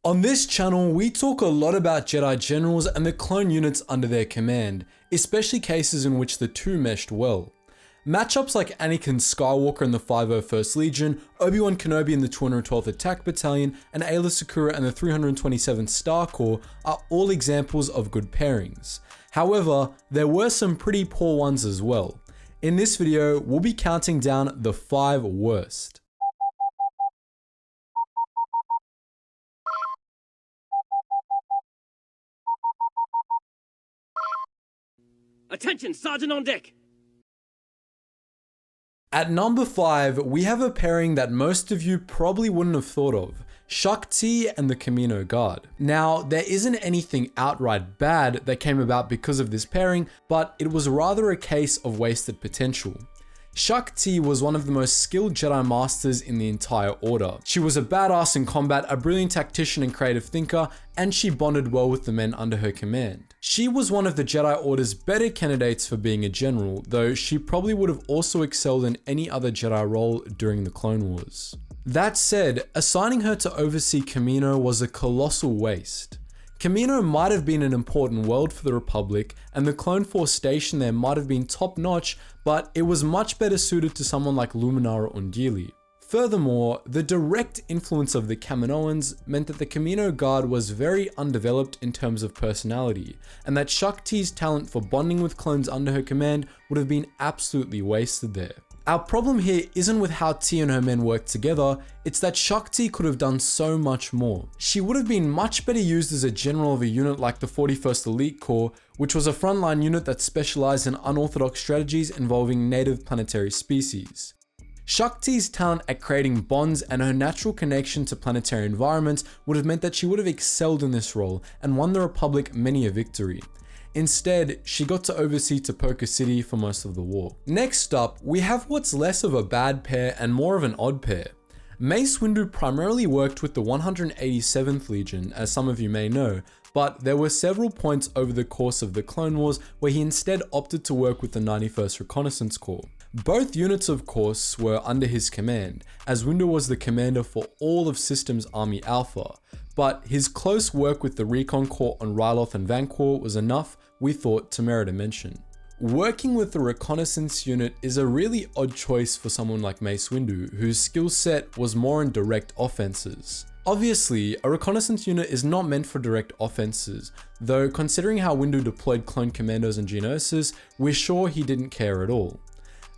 On this channel, we talk a lot about Jedi Generals and the clone units under their command, especially cases in which the two meshed well. Matchups like Anakin Skywalker in the 501st Legion, Obi-Wan Kenobi in the 212th Attack Battalion, and Aayla Secura and the 327th Star Corps are all examples of good pairings. However, there were some pretty poor ones as well. In this video, we'll be counting down the 5 worst. Attention, Sergeant on deck! At number 5, we have a pairing that most of you probably wouldn't have thought of, Shaak Ti and the Kamino Guard. Now, there isn't anything outright bad that came about because of this pairing, but it was rather a case of wasted potential. Shaak Ti was one of the most skilled Jedi Masters in the entire order. She was a badass in combat, a brilliant tactician and creative thinker, and she bonded well with the men under her command. She was one of the Jedi Order's better candidates for being a general, though she probably would have also excelled in any other Jedi role during the Clone Wars. That said, assigning her to oversee Kamino was a colossal waste. Kamino might have been an important world for the Republic, and the Clone Force station there might have been top-notch, but it was much better suited to someone like Luminara Unduli. Furthermore, the direct influence of the Kaminoans meant that the Kamino Guard was very undeveloped in terms of personality, and that Shaak Ti's talent for bonding with clones under her command would have been absolutely wasted there. Our problem here isn't with how Ti and her men worked together, it's that Shaak Ti could have done so much more. She would have been much better used as a general of a unit like the 41st Elite Corps, which was a frontline unit that specialized in unorthodox strategies involving native planetary species. Shaak Ti's talent at creating bonds and her natural connection to planetary environments would have meant that she would have excelled in this role and won the Republic many a victory. Instead, she got to oversee Topoka City for most of the war. Next up, we have what's less of a bad pair and more of an odd pair. Mace Windu primarily worked with the 187th Legion, as some of you may know, but there were several points over the course of the Clone Wars where he instead opted to work with the 91st Reconnaissance Corps. Both units, of course, were under his command, as Windu was the commander for all of Systems Army Alpha, but his close work with the Recon Corps on Ryloth and Vanquor was enough, we thought, to merit a mention. Working with the reconnaissance unit is a really odd choice for someone like Mace Windu, whose skill set was more in direct offenses. Obviously, a reconnaissance unit is not meant for direct offenses, though considering how Windu deployed clone commandos and Geonosis, we're sure he didn't care at all.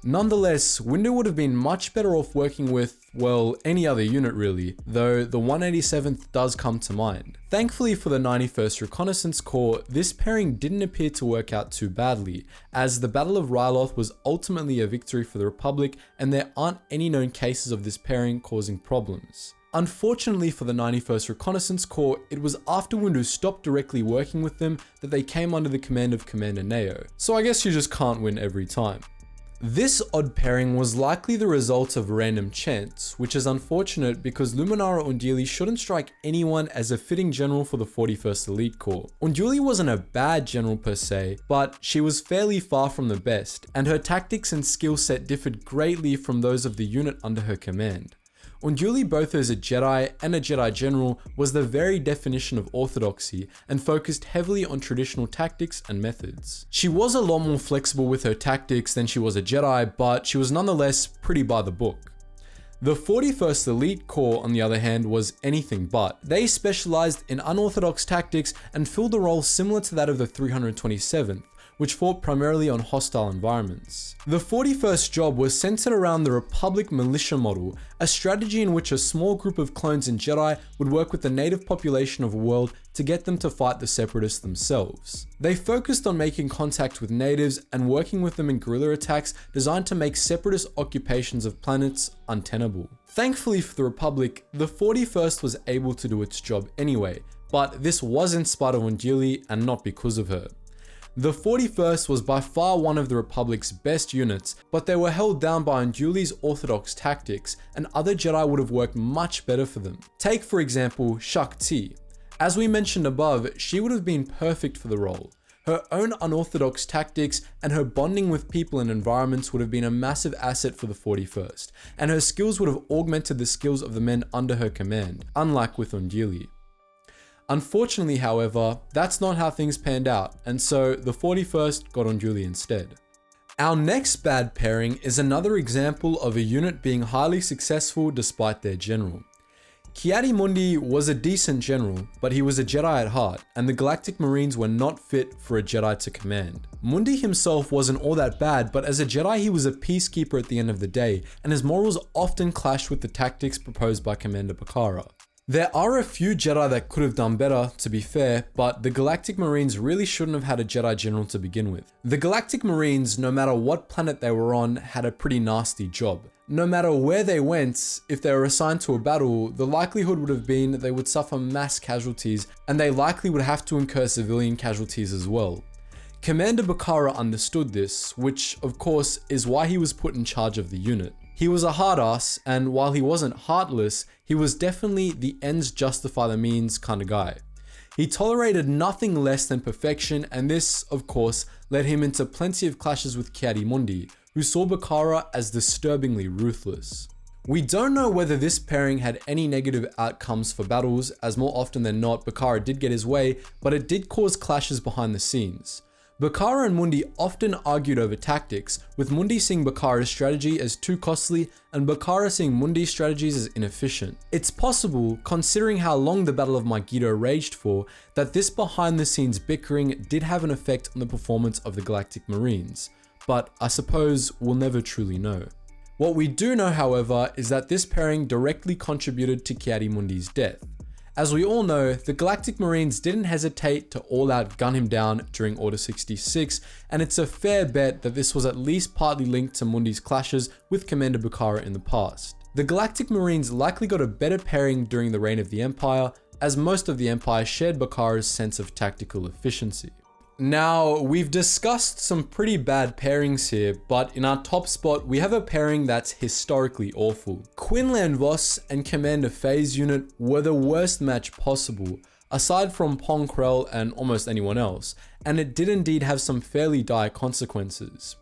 Nonetheless, Windu would have been much better off working with, well, any other unit really, though the 187th does come to mind. Thankfully for the 91st Reconnaissance Corps, this pairing didn't appear to work out too badly, as the Battle of Ryloth was ultimately a victory for the Republic and there aren't any known cases of this pairing causing problems. Unfortunately for the 91st Reconnaissance Corps, it was after Windu stopped directly working with them that they came under the command of Commander Neo, so I guess you just can't win every time. This odd pairing was likely the result of random chance, which is unfortunate because Luminara Unduli shouldn't strike anyone as a fitting general for the 41st Elite Corps. Unduli wasn't a bad general per se, but she was fairly far from the best, and her tactics and skill set differed greatly from those of the unit under her command. Unduli, both as a Jedi and a Jedi General, was the very definition of orthodoxy and focused heavily on traditional tactics and methods. She was a lot more flexible with her tactics than she was a Jedi, but she was nonetheless pretty by the book. The 41st Elite Corps, on the other hand, was anything but. They specialized in unorthodox tactics and filled a role similar to that of the 327th, which fought primarily on hostile environments. The 41st job was centered around the Republic militia model, a strategy in which a small group of clones and Jedi would work with the native population of a world to get them to fight the Separatists themselves. They focused on making contact with natives and working with them in guerrilla attacks designed to make Separatist occupations of planets untenable. Thankfully for the Republic, the 41st was able to do its job anyway, but this was in spite of Unduli and not because of her. The 41st was by far one of the Republic's best units, but they were held down by Unduli's orthodox tactics, and other Jedi would have worked much better for them. Take for example, Shaak Ti. As we mentioned above, she would have been perfect for the role. Her own unorthodox tactics and her bonding with people and environments would have been a massive asset for the 41st, and her skills would have augmented the skills of the men under her command, unlike with Unduli. Unfortunately, however, that's not how things panned out, and so the 41st got on duty instead. Our next bad pairing is another example of a unit being highly successful despite their general. Ki-Adi-Mundi was a decent general, but he was a Jedi at heart, and the Galactic Marines were not fit for a Jedi to command. Mundi himself wasn't all that bad, but as a Jedi he was a peacekeeper at the end of the day, and his morals often clashed with the tactics proposed by Commander Bakara. There are a few Jedi that could have done better, to be fair, but the Galactic Marines really shouldn't have had a Jedi General to begin with. The Galactic Marines, no matter what planet they were on, had a pretty nasty job. No matter where they went, if they were assigned to a battle, the likelihood would have been that they would suffer mass casualties, and they likely would have to incur civilian casualties as well. Commander Bakara understood this, which of course is why he was put in charge of the unit. He was a hard ass, and while he wasn't heartless, he was definitely the ends justify the means kind of guy. He tolerated nothing less than perfection, and this, of course, led him into plenty of clashes with Ki-Adi-Mundi, who saw Bakara as disturbingly ruthless. We don't know whether this pairing had any negative outcomes for battles, as more often than not, Bakara did get his way, but it did cause clashes behind the scenes. Bakara and Mundi often argued over tactics, with Mundi seeing Bakara's strategy as too costly and Bakara seeing Mundi's strategies as inefficient. It's possible, considering how long the Battle of Megiddo raged for, that this behind the scenes bickering did have an effect on the performance of the Galactic Marines, but I suppose we'll never truly know. What we do know, however, is that this pairing directly contributed to Ki-Adi-Mundi's death. As we all know, the Galactic Marines didn't hesitate to all-out gun him down during Order 66, and it's a fair bet that this was at least partly linked to Mundi's clashes with Commander Bakara in the past. The Galactic Marines likely got a better pairing during the reign of the Empire, as most of the Empire shared Bakara's sense of tactical efficiency. Now, we've discussed some pretty bad pairings here, but in our top spot, we have a pairing that's historically awful. Quinlan Voss and Commander Faye's unit were the worst match possible, aside from Pong Krell and almost anyone else, and it did indeed have some fairly dire consequences.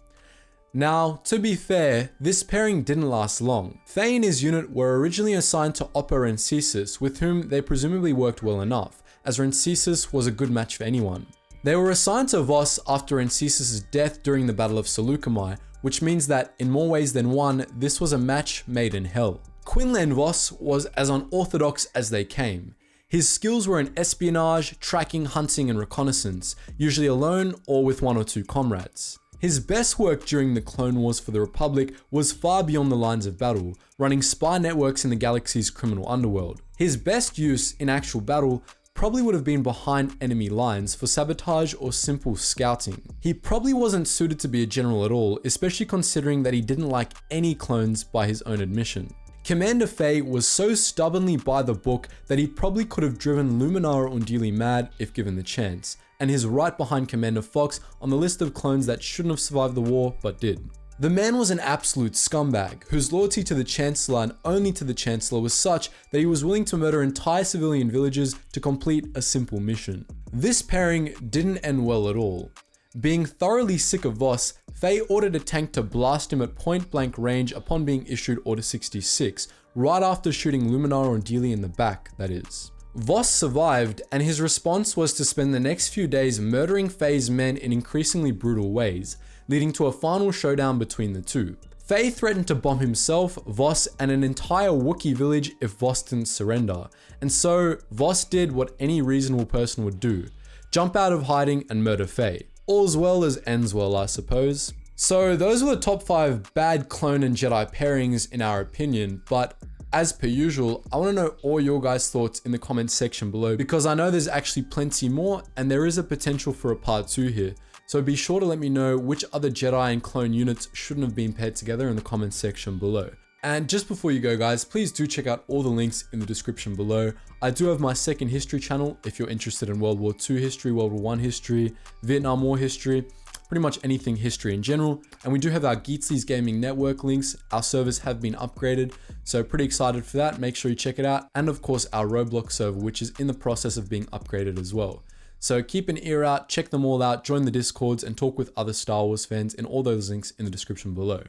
Now, to be fair, this pairing didn't last long. Faye and his unit were originally assigned to Oppa Rensesis, with whom they presumably worked well enough, as Rensesis was a good match for anyone. They were assigned to Voss after Rensesis' death during the Battle of Seleucami, which means that in more ways than one, this was a match made in hell. Quinlan Voss was as unorthodox as they came. His skills were in espionage, tracking, hunting, and reconnaissance, usually alone or with one or two comrades. His best work during the Clone Wars for the Republic was far beyond the lines of battle, running spy networks in the galaxy's criminal underworld. His best use in actual battle probably would have been behind enemy lines for sabotage or simple scouting. He probably wasn't suited to be a general at all, especially considering that he didn't like any clones by his own admission. Commander Faye was so stubbornly by the book that he probably could have driven Luminara Unduli mad if given the chance, and he's right behind Commander Fox on the list of clones that shouldn't have survived the war but did. The man was an absolute scumbag, whose loyalty to the Chancellor and only to the Chancellor was such that he was willing to murder entire civilian villages to complete a simple mission. This pairing didn't end well at all. Being thoroughly sick of Voss, Faye ordered a tank to blast him at point-blank range upon being issued Order 66, right after shooting Luminara Unduli in the back, that is. Voss survived, and his response was to spend the next few days murdering Faye's men in increasingly brutal ways, leading to a final showdown between the two. Faye threatened to bomb himself, Voss, and an entire Wookiee village if Voss didn't surrender, and so Voss did what any reasonable person would do: jump out of hiding and murder Faye. All's well as ends well, I suppose. So those were the top 5 bad clone and Jedi pairings in our opinion, but as per usual, I want to know all your guys' thoughts in the comments section below, because I know there's actually plenty more and there is a potential for a part 2 here. So be sure to let me know which other Jedi and clone units shouldn't have been paired together in the comments section below. And just before you go guys, please do check out all the links in the description below. I do have my second history channel if you're interested in World War II history, World War I history, Vietnam War history, pretty much anything history in general. And we do have our Geetsly's gaming network links. Our servers have been upgraded, so pretty excited for that. Make sure you check it out. And of course our Roblox server, which is in the process of being upgraded as well. So keep an ear out, check them all out, join the Discords and talk with other Star Wars fans in all those links in the description below.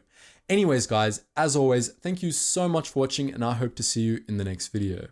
Anyways guys, as always, thank you so much for watching and I hope to see you in the next video.